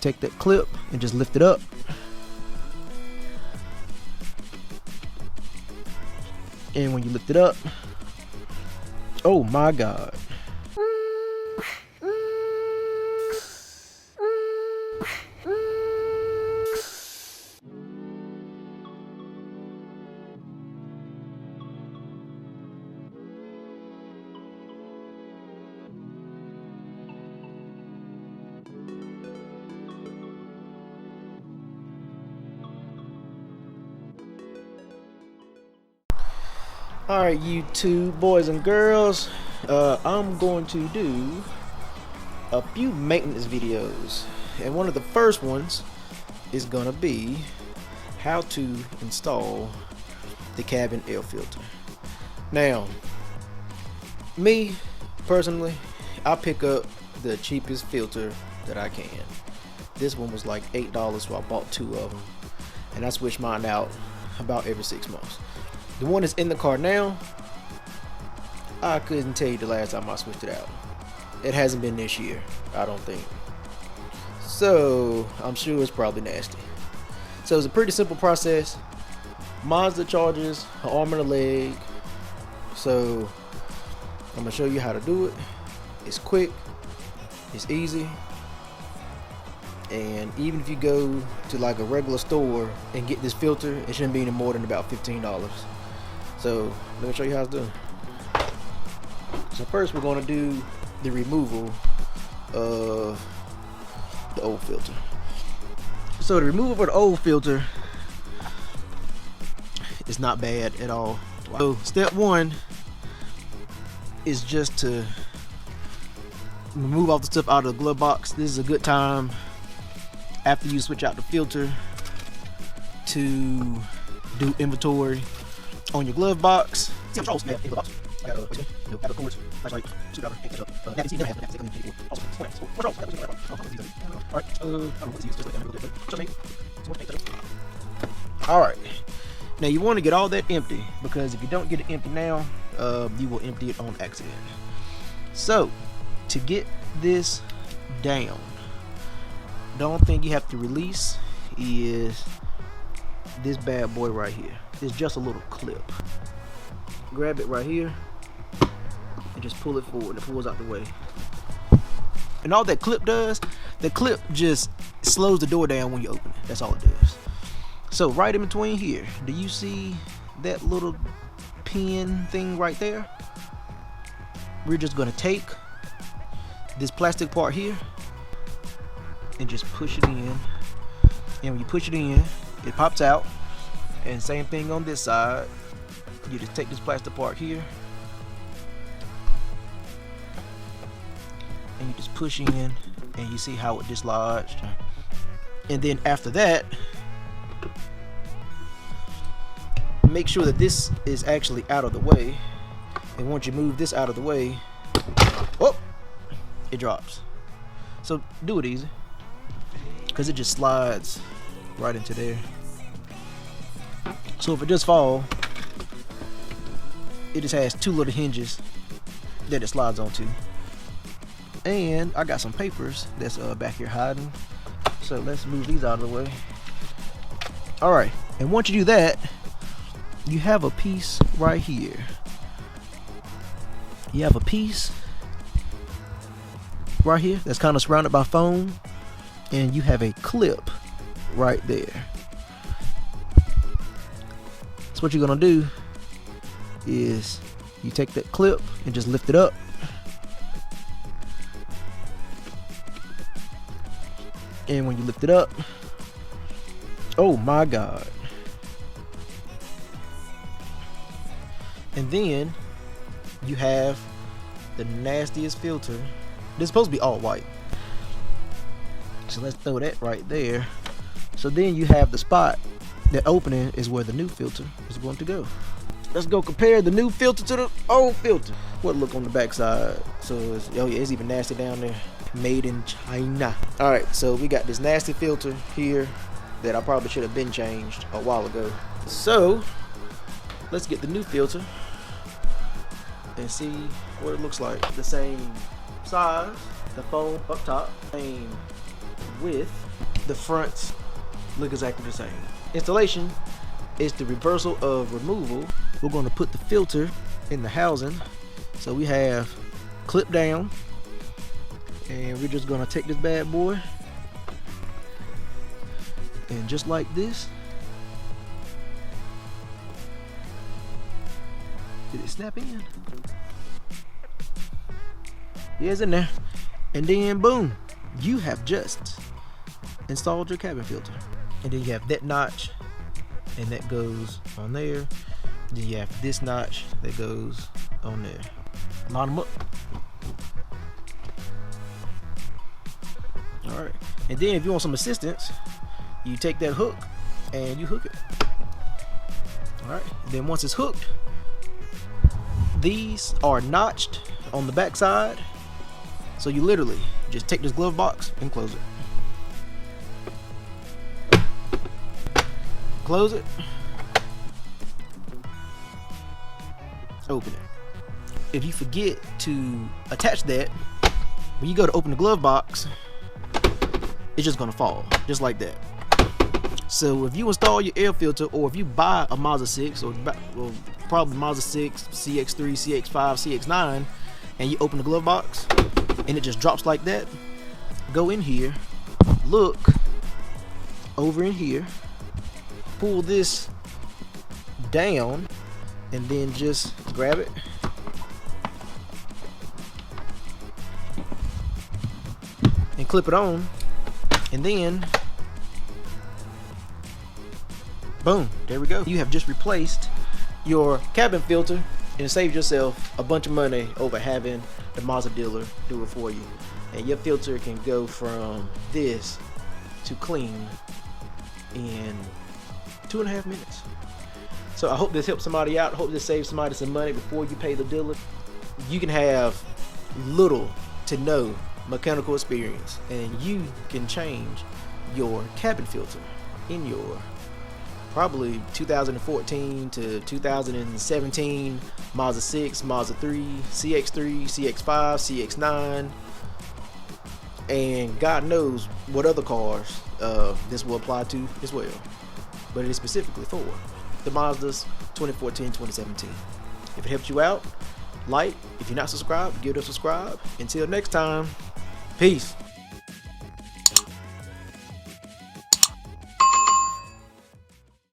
take that clip and just lift it up. And when you lift it up, oh my God. Alright, YouTube boys and girls, I'm going to do a few maintenance videos, and one of the first ones is gonna be how to install the cabin air filter. Now, me personally, I pick up the cheapest filter that I can. This one was like $8, so I bought 2 of them, and I switch mine out about every 6 months. The one that's in the car now, I couldn't tell you the last time I switched it out. It hasn't been this year, I don't think. So, I'm sure it's probably nasty. So it's a pretty simple process. Mazda charges an arm and a leg. So, I'm gonna show you how to do it. It's quick, it's easy. And even if you go to like a regular store and get this filter, it shouldn't be any more than about $15. So let me show you how it's done. So first we're going to do the removal of the old filter. So the removal for the old filter is not bad at all. So step 1 is just to remove all the stuff out of the glove box. This is a good time after you switch out the filter to do inventory on your glove box. Alright, now you want to get all that empty, because if you don't get it empty now, you will empty it on accident. So to get this down, the only thing you have to release is this bad boy right here. It's just a little clip. Grab it right here and just pull it forward. It pulls out the way. And all that clip does, the clip just slows the door down when you open it. That's all it does. So right in between here, do you see that little pin thing right there? We're just gonna take this plastic part here and just push it in. And when you push it in, it pops out. And same thing on this side. You just take this plastic part here and you just push in, and you see how it dislodged. And then after that, make sure that this is actually out of the way. And once you move this out of the way, oh, it drops. So do it easy, because it just slides right into there. So if it does fall, it just has 2 little hinges that it slides onto. And I got some papers that's back here hiding, so let's move these out of the way. Alright, and once you do that, you have a piece right here. You have a piece right here that's kind of surrounded by foam, and you have a clip right there. So what you're gonna do is you take that clip and just lift it up. And when you lift it up, oh my God. And then you have the nastiest filter. This is supposed to be all white. So let's throw that right there. So then you have the spot, that opening is where the new filter is going to go. Let's go compare the new filter to the old filter. What look on the back side? So it's, oh yeah, it's even nasty down there. Made in China. Alright, so we got this nasty filter here that I probably should have been changed a while ago. So let's get the new filter and see what it looks like. The same size, the foam up top, same width, the fronts look exactly the same. Installation is the reversal of removal. We're going to put the filter in the housing. So we have clip down, and we're just going to take this bad boy, and just like this, did it snap in? Yeah, it's in there. And then boom, you have just installed your cabin filter. And then you have that notch, and that goes on there. Then you have this notch that goes on there. Line them up. Alright, and then if you want some assistance, you take that hook and you hook it. Alright, then once it's hooked, these are notched on the back side, so you literally just take this glove box and close it. Close it. Open it. If you forget to attach that, when you go to open the glove box, it's just gonna fall, just like that. So if you install your air filter, or if you buy a Mazda 6, or probably Mazda 6, CX3, CX5, CX9, and you open the glove box, and it just drops like that, go in here, look over in here, pull this down, and then just grab it. And clip it on, and then boom, there we go. You have just replaced your cabin filter and saved yourself a bunch of money over having the Mazda dealer do it for you. And your filter can go from this to clean in 2.5 minutes. So I hope this helps somebody out. I hope this saves somebody some money before you pay the dealer. You can have little to no mechanical experience, and you can change your cabin filter in your probably 2014 to 2017 Mazda 6, Mazda 3, CX3, CX5, CX9, and God knows what other cars this will apply to as well. But it is specifically for the Mazdas 2014, 2017. If it helped you out, like. If you're not subscribed, give it a subscribe. Until next time, peace.